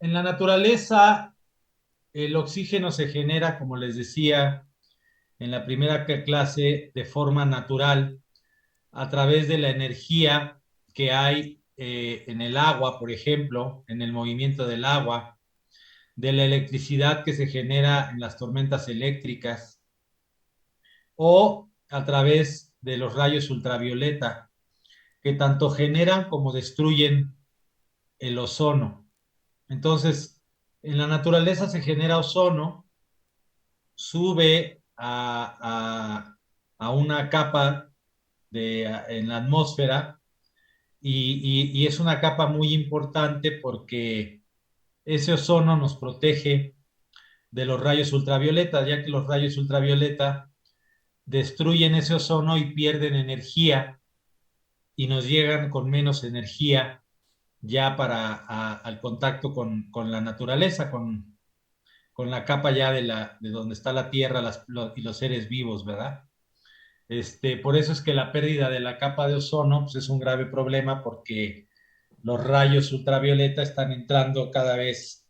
En la naturaleza, el oxígeno se genera, como les decía en la primera clase, de forma natural a través de la energía que hay en el agua, por ejemplo, en el movimiento del agua, de la electricidad que se genera en las tormentas eléctricas o a través de los rayos ultravioleta que tanto generan como destruyen el ozono. Entonces, en la naturaleza se genera ozono, sube a una capa en la atmósfera y es una capa muy importante porque ese ozono nos protege de los rayos ultravioleta, ya que los rayos ultravioleta destruyen ese ozono y pierden energía y nos llegan con menos energía ya al contacto con la naturaleza, con la capa ya de donde está la Tierra y los seres vivos, ¿verdad? Por eso es que la pérdida de la capa de ozono pues, es un grave problema porque los rayos ultravioleta están entrando cada vez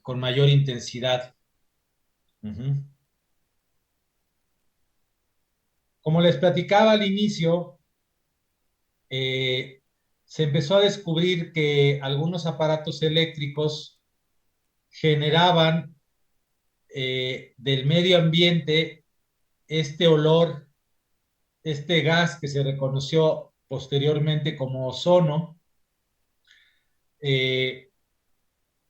con mayor intensidad. Uh-huh. Como les platicaba al inicio, eh, se empezó a descubrir que algunos aparatos eléctricos generaban del medio ambiente este olor, este gas que se reconoció posteriormente como ozono, eh,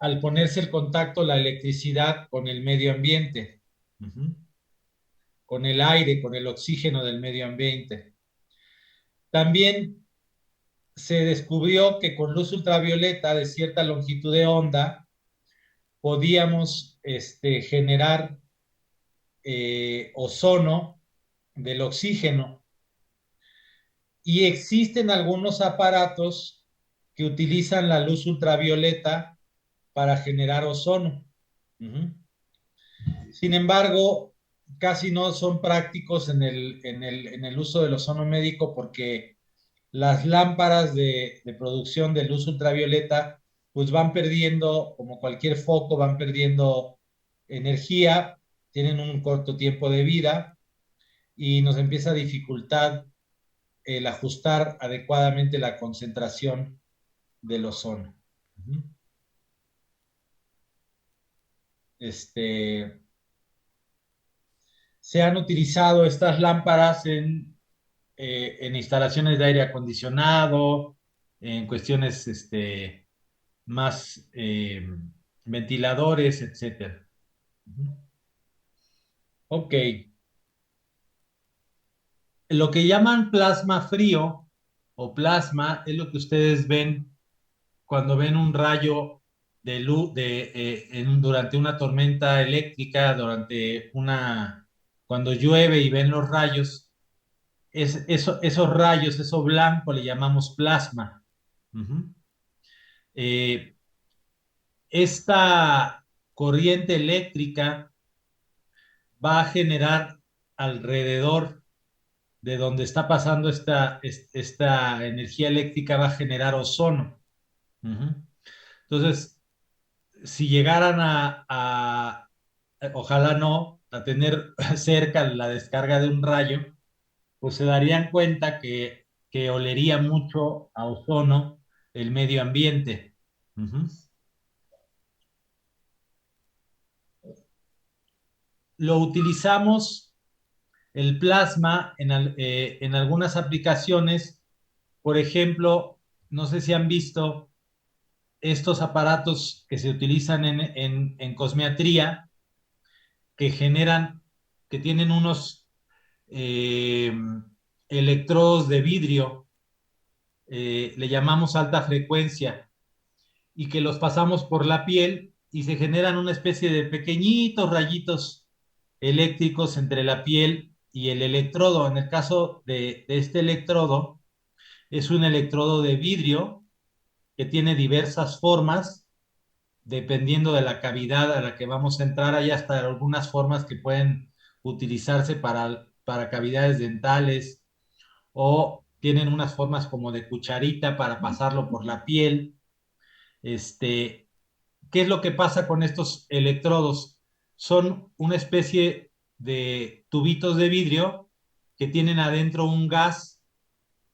al ponerse el contacto la electricidad con el medio ambiente, uh-huh, con el aire, con el oxígeno del medio ambiente. También se descubrió que con luz ultravioleta de cierta longitud de onda podíamos generar ozono del oxígeno. Y existen algunos aparatos que utilizan la luz ultravioleta para generar ozono. Uh-huh. Sin embargo, casi no son prácticos en el uso del ozono médico porque las lámparas de producción de luz ultravioleta pues van perdiendo, como cualquier foco, van perdiendo energía, tienen un corto tiempo de vida y nos empieza a dificultar el ajustar adecuadamente la concentración del ozono. Uh-huh. Este, Se han utilizado estas lámparas en instalaciones de aire acondicionado, en cuestiones más ventiladores, etcétera. Uh-huh. Ok. Lo que llaman plasma frío o plasma es lo que ustedes ven cuando ven un rayo de luz durante una tormenta eléctrica, cuando llueve y ven los rayos, esos rayos, eso blanco le llamamos plasma. Uh-huh. Eh, esta corriente eléctrica va a generar alrededor de donde está pasando esta energía eléctrica, va a generar ozono. Uh-huh. Entonces, si llegaran ojalá no, a tener cerca la descarga de un rayo, pues se darían cuenta que olería mucho a ozono el medio ambiente. Uh-huh. Lo utilizamos el plasma en algunas aplicaciones, por ejemplo, no sé si han visto estos aparatos que se utilizan en cosmetría, que generan, que tienen unos eh, electrodos de vidrio, le llamamos alta frecuencia, y que los pasamos por la piel y se generan una especie de pequeñitos rayitos eléctricos entre la piel y el electrodo. En el caso de este electrodo, es un electrodo de vidrio que tiene diversas formas, dependiendo de la cavidad a la que vamos a entrar. Hay hasta algunas formas que pueden utilizarse para cavidades dentales o tienen unas formas como de cucharita para pasarlo por la piel. Este, ¿Qué es lo que pasa con estos electrodos? Son una especie de tubitos de vidrio que tienen adentro un gas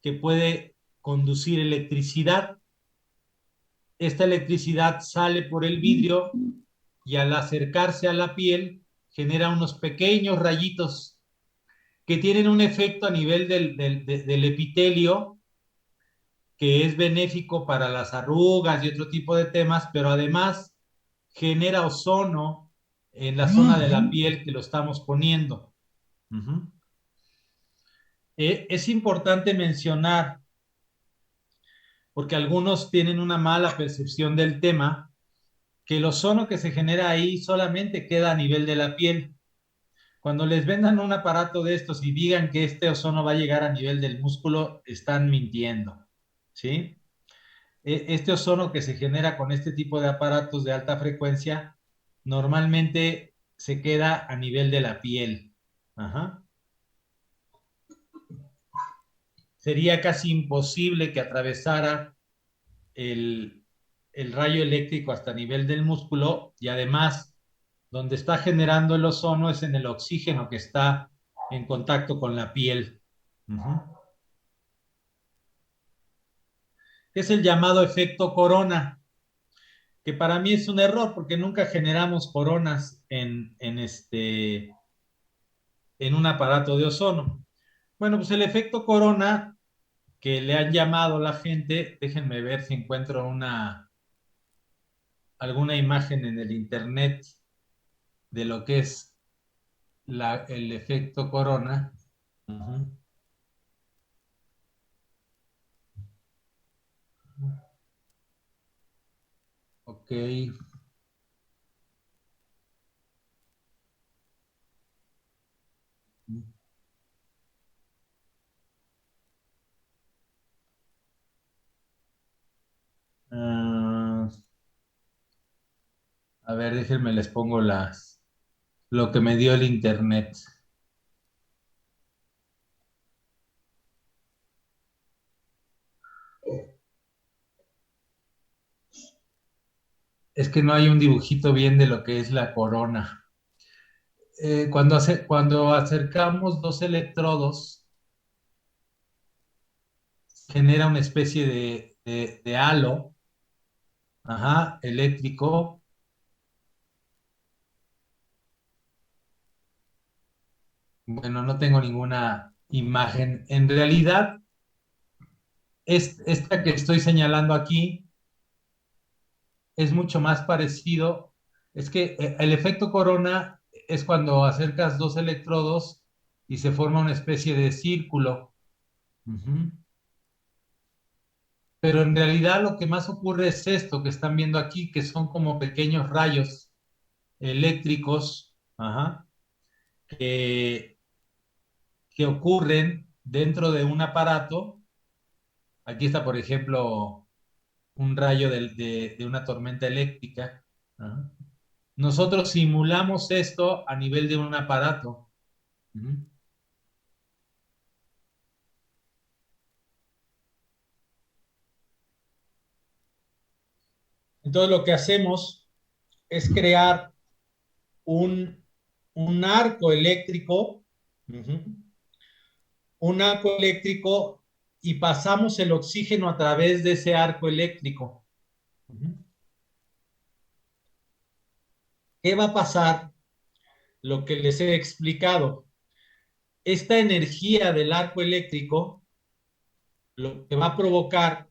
que puede conducir electricidad. Esta electricidad sale por el vidrio y al acercarse a la piel genera unos pequeños rayitos que tienen un efecto a nivel del epitelio que es benéfico para las arrugas y otro tipo de temas, pero además genera ozono en la zona de la piel que lo estamos poniendo. Uh-huh. Es importante mencionar, porque algunos tienen una mala percepción del tema, que el ozono que se genera ahí solamente queda a nivel de la piel. Cuando les vendan un aparato de estos y digan que este ozono va a llegar a nivel del músculo, están mintiendo, ¿sí? Este ozono que se genera con este tipo de aparatos de alta frecuencia normalmente se queda a nivel de la piel. Ajá. Sería casi imposible que atravesara el, el rayo eléctrico hasta nivel del músculo y además donde está generando el ozono es en el oxígeno que está en contacto con la piel. Uh-huh. Es el llamado efecto corona, que para mí es un error porque nunca generamos coronas en un aparato de ozono. Bueno, pues el efecto corona que le han llamado la gente, déjenme ver si encuentro alguna imagen en el internet de lo que es el efecto corona. Uh-huh. Ok. Uh, a ver, déjenme les pongo lo que me dio el internet. Es que no hay un dibujito bien de lo que es la corona. Cuando acercamos dos electrodos, genera una especie de halo, ajá, eléctrico. Bueno, no tengo ninguna imagen. En realidad, esta que estoy señalando aquí es mucho más parecido. Es que el efecto corona es cuando acercas dos electrodos y se forma una especie de círculo. Ujú. Pero en realidad lo que más ocurre es esto que están viendo aquí, que son como pequeños rayos eléctricos, ajá, que, que ocurren dentro de un aparato. Aquí está, por ejemplo, un rayo de una tormenta eléctrica. Ajá. Nosotros simulamos esto a nivel de un aparato. Ujú. Entonces lo que hacemos es crear un, un arco eléctrico, uh-huh, un arco eléctrico y pasamos el oxígeno a través de ese arco eléctrico. Uh-huh. ¿Qué va a pasar? Lo que les he explicado. Esta energía del arco eléctrico lo que va a provocar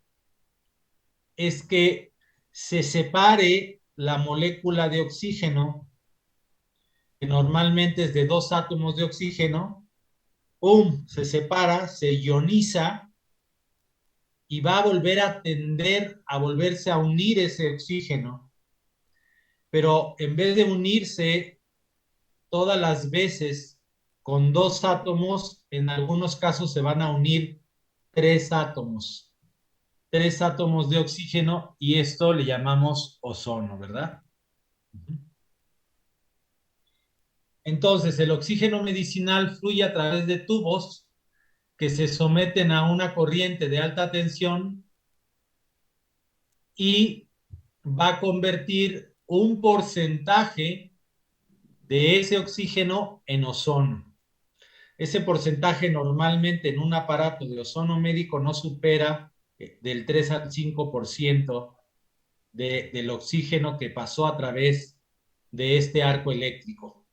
es que se separe la molécula de oxígeno, que normalmente es de dos átomos de oxígeno, ¡pum!, se separa, se ioniza y va a volver a tender a volverse a unir ese oxígeno. Pero en vez de unirse todas las veces con dos átomos, en algunos casos se van a unir tres átomos. Tres átomos de oxígeno y esto le llamamos ozono, ¿verdad? Entonces, el oxígeno medicinal fluye a través de tubos que se someten a una corriente de alta tensión y va a convertir un porcentaje de ese oxígeno en ozono. Ese porcentaje normalmente en un aparato de ozono médico no supera del 3 al 5% del oxígeno que pasó a través de este arco eléctrico.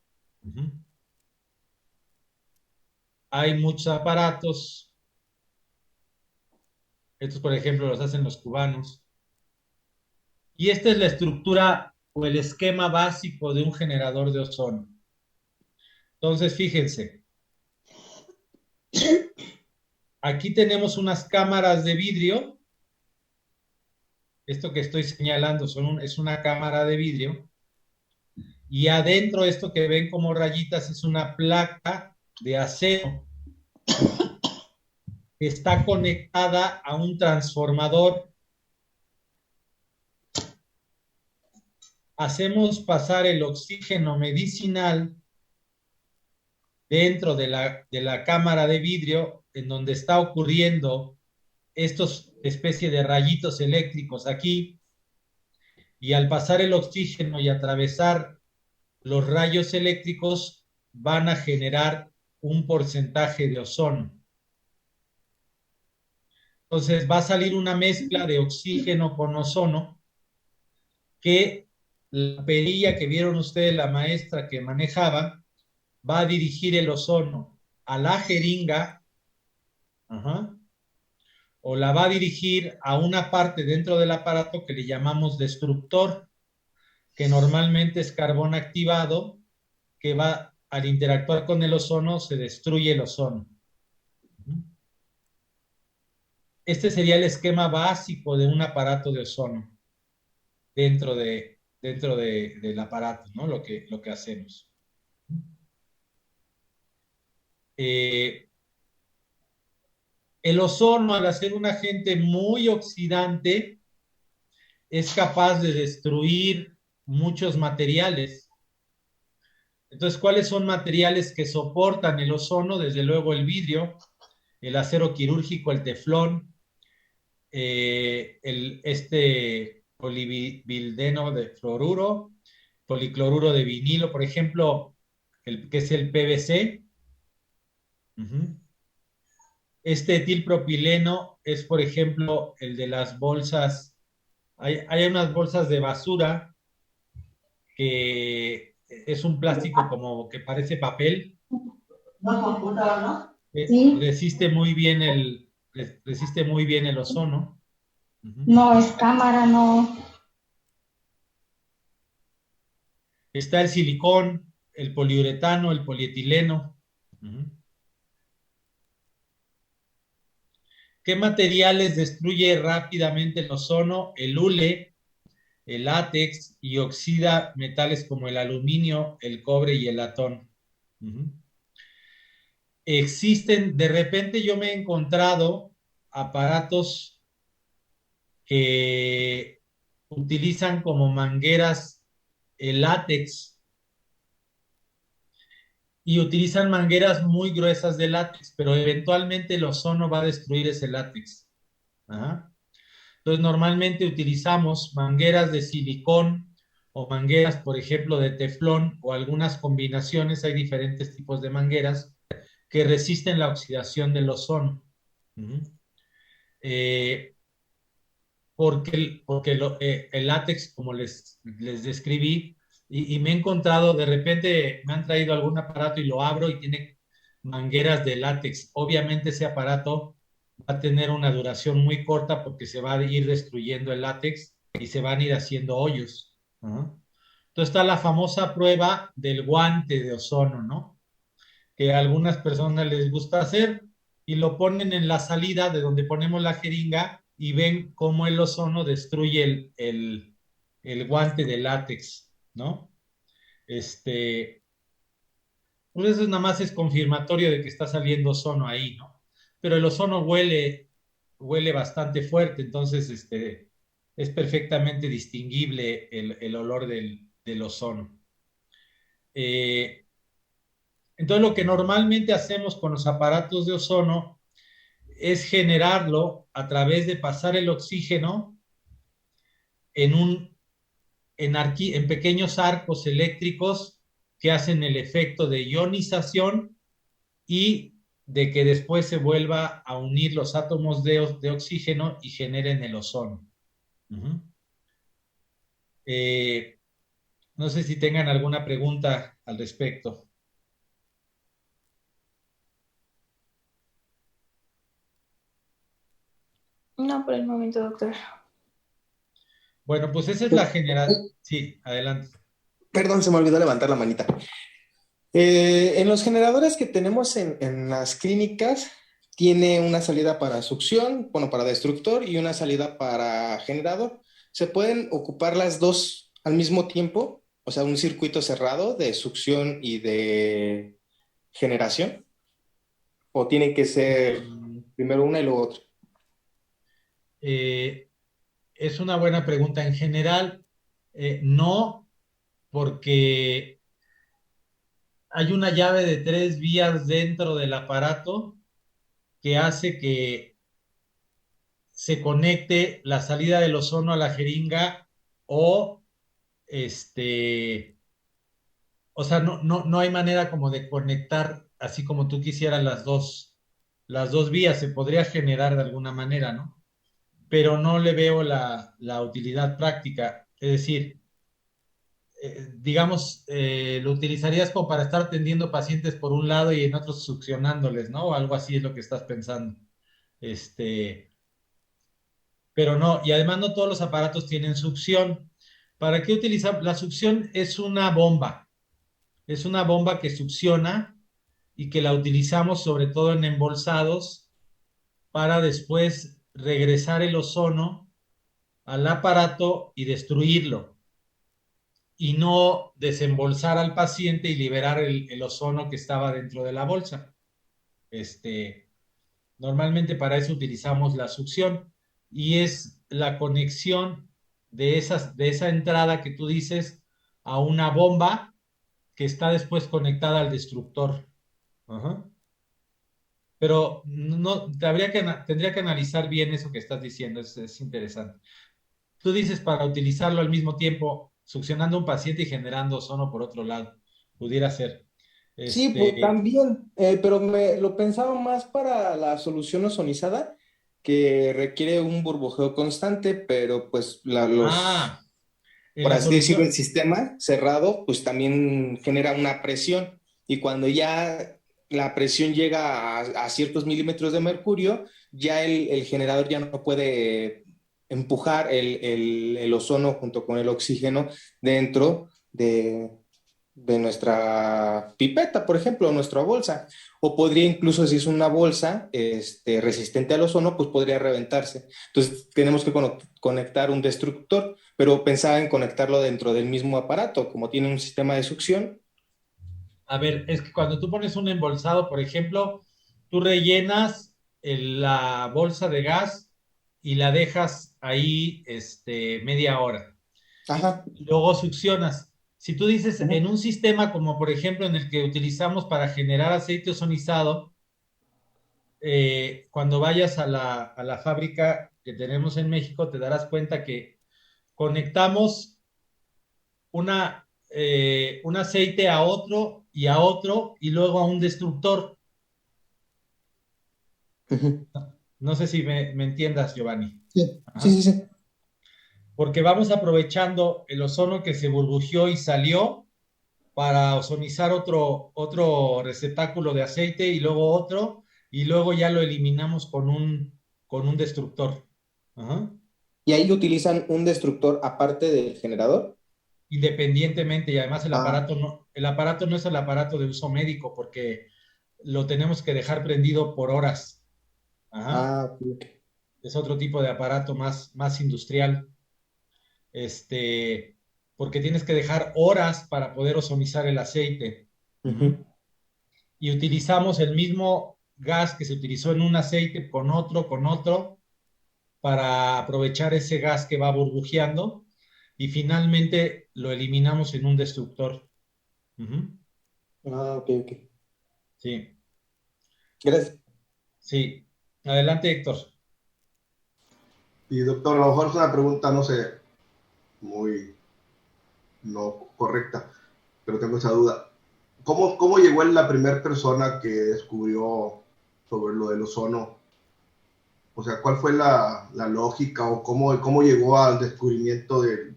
Hay muchos aparatos, estos por ejemplo los hacen los cubanos, y esta es la estructura o el esquema básico de un generador de ozono. Entonces, fíjense, aquí tenemos unas cámaras de vidrio. Esto que estoy señalando es una cámara de vidrio. Y adentro, esto que ven como rayitas es una placa de acero que está conectada a un transformador. Hacemos pasar el oxígeno medicinal dentro de la cámara de vidrio, en donde está ocurriendo estos especie de rayitos eléctricos aquí, y al pasar el oxígeno y atravesar los rayos eléctricos van a generar un porcentaje de ozono. Entonces va a salir una mezcla de oxígeno con ozono que la perilla que vieron ustedes, la maestra que manejaba, va a dirigir el ozono a la jeringa, o la va a dirigir a una parte dentro del aparato que le llamamos destructor, que normalmente es carbón activado, que va, al interactuar con el ozono, se destruye el ozono. Este sería el esquema básico de un aparato de ozono dentro del aparato, ¿no? Lo que hacemos. El ozono, al ser un agente muy oxidante, es capaz de destruir muchos materiales. Entonces, ¿cuáles son materiales que soportan el ozono? Desde luego el vidrio, el acero quirúrgico, el teflón, este polivildeno de fluoruro, policloruro de vinilo, por ejemplo, que es el PVC. Este etilpropileno es, por ejemplo, el de las bolsas. Hay unas bolsas de basura que es un plástico como que parece papel. Sí. Resiste muy bien el ozono. No, es cámara, no. Está el silicón, el poliuretano, el polietileno. ¿Qué materiales destruye rápidamente el ozono? El hule, el látex, y oxida metales como el aluminio, el cobre y el latón. Existen, de repente yo me he encontrado aparatos que utilizan como mangueras el látex, y utilizan mangueras muy gruesas de látex, pero eventualmente el ozono va a destruir ese látex. Entonces normalmente utilizamos mangueras de silicón o mangueras, por ejemplo, de teflón, o algunas combinaciones. Hay diferentes tipos de mangueras que resisten la oxidación del ozono. Porque el látex, como les describí, y me he encontrado, de repente me han traído algún aparato y lo abro y tiene mangueras de látex. Obviamente ese aparato va a tener una duración muy corta porque se va a ir destruyendo el látex y se van a ir haciendo hoyos. Entonces está la famosa prueba del guante de ozono, ¿no? Que a algunas personas les gusta hacer, y lo ponen en la salida de donde ponemos la jeringa y ven cómo el ozono destruye el guante de látex, ¿no? Pues eso nada más es confirmatorio de que está saliendo ozono ahí, ¿no? Pero el ozono huele bastante fuerte, entonces es perfectamente distinguible el olor del ozono. Entonces lo que normalmente hacemos con los aparatos de ozono es generarlo a través de pasar el oxígeno en un en pequeños arcos eléctricos que hacen el efecto de ionización y de que después se vuelva a unir los átomos de oxígeno y generen el ozono. Uh-huh. No sé si tengan alguna pregunta al respecto. No, por el momento, doctor. Bueno, pues esa es la general. Sí, adelante. Perdón, se me olvidó levantar la manita. En los generadores que tenemos en las clínicas, tiene una salida para succión, bueno, para destructor y una salida para generador. ¿Se pueden ocupar las dos al mismo tiempo? O sea, un circuito cerrado de succión y de generación. ¿O tiene que ser primero una y luego otra? Es una buena pregunta. En general, no, porque hay una llave de 3 vías dentro del aparato que hace que se conecte la salida del ozono a la jeringa o o sea, no hay manera como de conectar así como tú quisieras las dos vías. Se podría generar de alguna manera, ¿no? Pero no le veo la utilidad práctica. Es decir, digamos, lo utilizarías como para estar atendiendo pacientes por un lado y en otros succionándoles, ¿no? O algo así es lo que estás pensando. Este, pero no, y además no todos los aparatos tienen succión. ¿Para qué utilizar? La succión es una bomba que succiona y que la utilizamos sobre todo en embolsados para después regresar el ozono al aparato y destruirlo y no desembolsar al paciente y liberar el ozono que estaba dentro de la bolsa. Normalmente para eso utilizamos la succión y es la conexión de esa entrada que tú dices a una bomba que está después conectada al destructor. Ajá. Pero no, tendría que analizar bien eso que estás diciendo, es interesante. Tú dices para utilizarlo al mismo tiempo, succionando a un paciente y generando ozono por otro lado. Pudiera ser. Sí, pues Este, también, pero me lo pensaba más para la solución ozonizada, que requiere un burbujeo constante, pero pues ah, en por la así decirlo, solución, el sistema cerrado, pues también genera una presión. Y cuando ya la presión llega a ciertos milímetros de mercurio, ya el generador ya no puede empujar el ozono junto con el oxígeno dentro de nuestra pipeta, por ejemplo, o nuestra bolsa. O podría incluso, si es una bolsa resistente al ozono, pues podría reventarse. Entonces tenemos que conectar un destructor, pero pensaba en conectarlo dentro del mismo aparato, como tiene un sistema de succión. a ver, es que cuando tú pones un embolsado, por ejemplo, tú rellenas la bolsa de gas y la dejas ahí media hora. Ajá. Y luego succionas. Si tú dices en Ujú. un sistema como por ejemplo en el que utilizamos para generar aceite ozonizado, cuando vayas a la fábrica que tenemos en México, te darás cuenta que conectamos un aceite a otro y luego a un destructor. Ujú. No sé si me entiendas, Giovanni. Sí, sí, Ajá. sí, sí. Porque vamos aprovechando el ozono que se burbujeó y salió para ozonizar otro receptáculo de aceite y luego otro, y luego ya lo eliminamos con un destructor. Ajá. Y ahí utilizan un destructor aparte del generador. Independientemente, y además Ah, el aparato no es el aparato de uso médico porque lo tenemos que dejar prendido por horas. Ajá. ah, ok, ok. Es otro tipo de aparato más industrial. Este, Porque tienes que dejar horas para poder ozonizar el aceite. Ujú. Ujú. Y utilizamos el mismo gas que se utilizó en un aceite con otro, para aprovechar ese gas que va burbujeando y finalmente lo eliminamos en un destructor. Ujú. Ah, ok, ok. Sí, Gracias. sí. Adelante, Héctor. Y doctor, a lo mejor es una pregunta, no sé, muy no correcta, pero tengo esa duda. ¿Cómo llegó la primera persona que descubrió sobre lo del ozono? O sea, ¿cuál fue la lógica o cómo llegó al descubrimiento de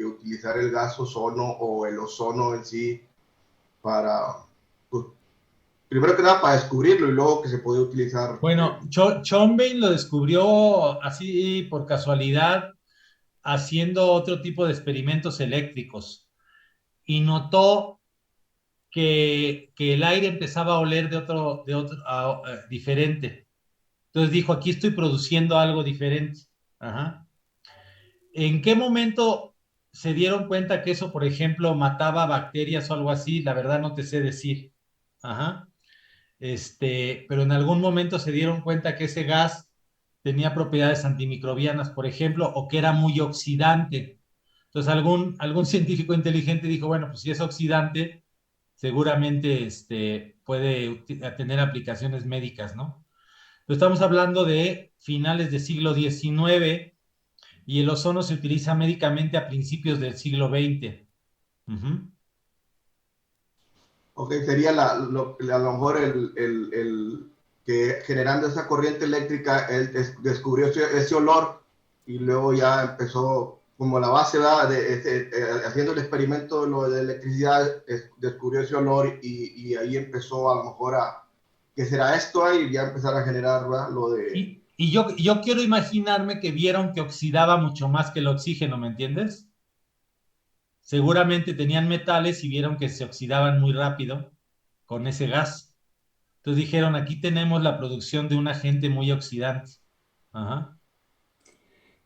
utilizar el gas ozono o el ozono en sí para, pues, primero que nada, para descubrirlo y luego que se podía utilizar? Bueno, Schonbein lo descubrió así por casualidad, haciendo otro tipo de experimentos eléctricos y notó que el aire empezaba a oler diferente. Entonces dijo, aquí estoy produciendo algo diferente. Ajá. ¿En qué momento se dieron cuenta que eso, por ejemplo, mataba bacterias o algo así? La verdad no te sé decir. Ajá. Pero en algún momento se dieron cuenta que ese gas tenía propiedades antimicrobianas, por ejemplo, o que era muy oxidante. Entonces algún científico inteligente dijo, bueno, pues si es oxidante, seguramente puede tener aplicaciones médicas, ¿no? Pero estamos hablando de finales del siglo XIX y el ozono se utiliza médicamente a principios del siglo XX. Uh-huh. Ok, sería a lo mejor el que generando esa corriente eléctrica, él descubrió ese olor y luego ya empezó como la base, ¿verdad? Haciendo el experimento de lo de electricidad, descubrió ese olor y ahí empezó a lo mejor ¿qué será esto? Y ya empezar a generar, ¿verdad? Lo de... Y yo quiero imaginarme que vieron que oxidaba mucho más que el oxígeno, ¿me entiendes? Seguramente tenían metales y vieron que se oxidaban muy rápido con ese gas. Entonces dijeron, aquí tenemos la producción de un agente muy oxidante. Ajá.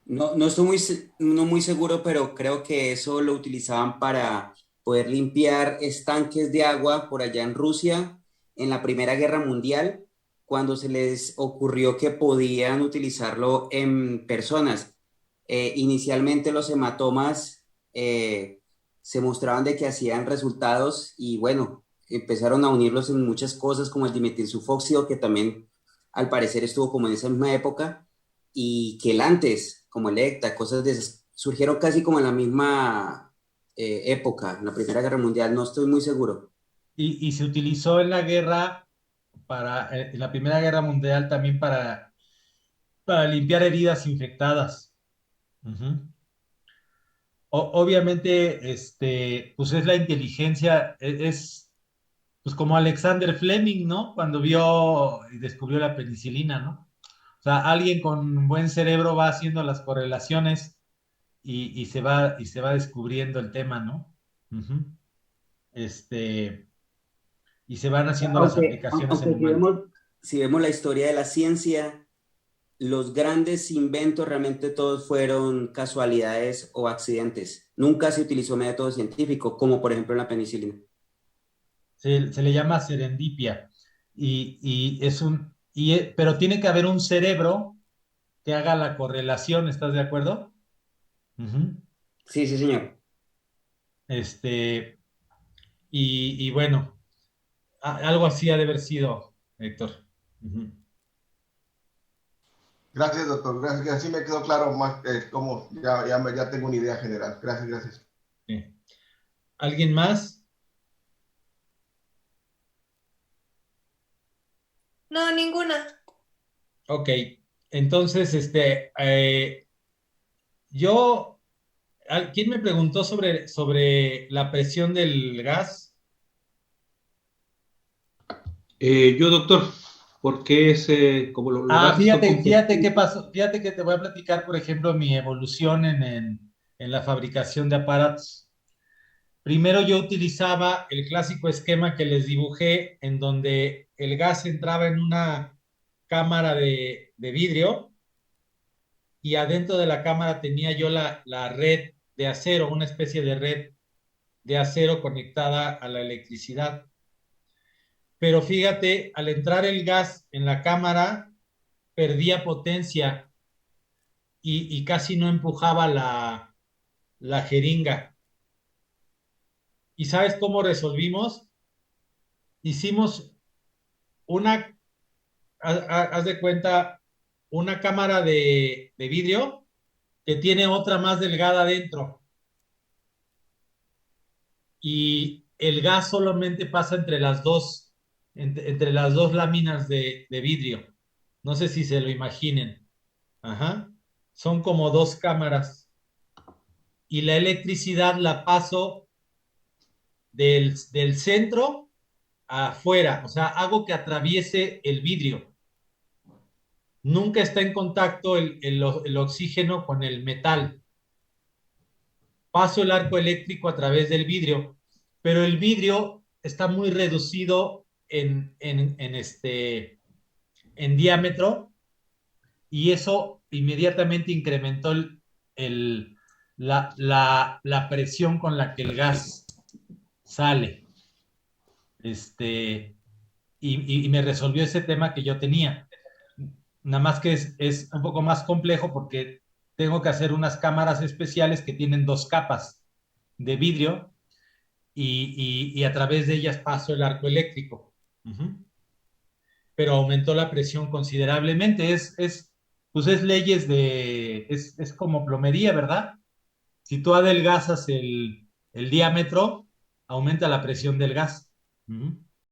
No estoy no muy seguro, pero creo que eso lo utilizaban para poder limpiar estanques de agua por allá en Rusia en la Primera Guerra Mundial, cuando se les ocurrió que podían utilizarlo en personas. Inicialmente los hematomas se mostraban de que hacían resultados y bueno, empezaron a unirlos en muchas cosas como el dimetilsulfóxido, que también al parecer estuvo como en esa misma época, y que el antes, como el ECTA, cosas de esas, surgieron casi como en la misma época, en la Primera Guerra Mundial, no estoy muy seguro. Y se utilizó en la guerra, en la Primera Guerra Mundial también para limpiar heridas infectadas. Uh-huh. Obviamente, pues es la inteligencia, pues como Alexander Fleming, ¿no? Cuando vio y descubrió la penicilina, ¿no? O sea, alguien con buen cerebro va haciendo las correlaciones y se va descubriendo el tema, ¿no? Uh-huh. Este, y se van haciendo las aplicaciones en Aunque humanos. si vemos la historia de la ciencia, los grandes inventos realmente todos fueron casualidades o accidentes. Nunca se utilizó método científico, como por ejemplo en la penicilina. Se le llama serendipia. Pero tiene que haber un cerebro que haga la correlación, ¿estás de acuerdo? Uh-huh. Sí, sí, señor. Este, bueno, algo así ha de haber sido, Héctor. Uh-huh. Gracias, doctor. Gracias, que así me quedó claro más cómo ya tengo una idea general. Gracias, gracias. Sí. ¿Alguien más? No, ninguna. Ok, entonces, yo, ¿quién me preguntó sobre la presión del gas? Yo, doctor, ¿por qué como los gases son Fíjate qué combustibles? pasó. Fíjate que te voy a platicar, por ejemplo, mi evolución en la fabricación de aparatos. Primero yo utilizaba el clásico esquema que les dibujé, en donde el gas entraba en una cámara de vidrio y adentro de la cámara tenía yo la red de acero, una especie de red de acero conectada a la electricidad. Pero fíjate, al entrar el gas en la cámara, perdía potencia y casi no empujaba la jeringa. ¿Y sabes cómo resolvimos? Hicimos haz de cuenta, una cámara de vidrio que tiene otra más delgada adentro. y el gas solamente pasa entre las dos láminas de vidrio. No sé si se lo imaginen. Ajá. Son como dos cámaras. Y la electricidad la paso del centro afuera. O sea, hago que atraviese el vidrio. Nunca está en contacto el oxígeno con el metal. Paso el arco eléctrico a través del vidrio, pero el vidrio está muy reducido en diámetro, y eso inmediatamente incrementó la presión con la que el gas sale. Y me resolvió ese tema que yo tenía. Nada más que es un poco más complejo porque tengo que hacer unas cámaras especiales que tienen dos capas de vidrio, y a través de ellas paso el arco eléctrico. Pero aumentó la presión considerablemente. Pues es leyes es como plomería, ¿verdad? Si tú adelgazas el diámetro, aumenta la presión del gas.